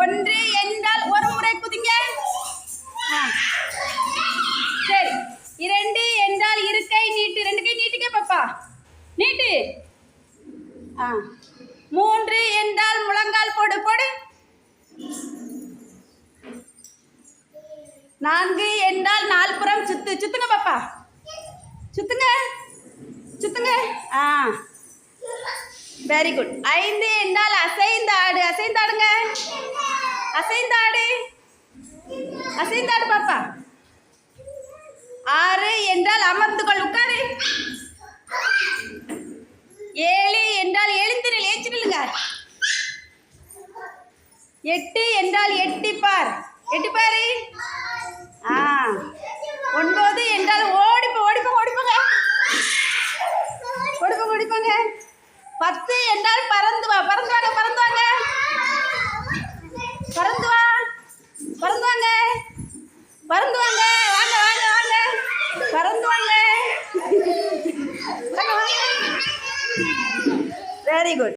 ஒன்று என்றால் ஒரு முறை குதிங்க. சரி. இரண்டு என்றால் இருக்கை நீட்டு. ரெண்டு கை நீட்டுங்க பாப்பா. நீட்டு. மூன்று என்றால் முழங்கால் போடு போடு. நான்கு என்றால் நால்புறம் சுத்து. சுத்துங்க பாப்பா. சுத்துங்க சுத்துங்க. Very good. ஐந்து என்றால் அசைந்தாடு. அசைந்தாடுங்க. அசைந்தாடு. அசைந்தாடு பாப்பா. ஆறு என்றால் அமர்ந்து கொள். உட்காரு. ஏழு என்றால் எழுந்திரு. ஏச்சிடுங்க. எட்டு என்றால் எட்டிப்பார். எட்டிப்பாரு. ஒன்பது என்றால் ஓடிப்போ ஓடிப்போங்க ஓடிப்போங்க ஓடிப்போங்க ஓடிப்போங்க. 10 என்றால் பறந்து வா. பறந்து வாங்க பறந்து வாங்க பறந்து வா பறந்து வாங்க பறந்து வாங்க. வாங்க வாங்க வாங்க பறந்து வாங்க. Very good.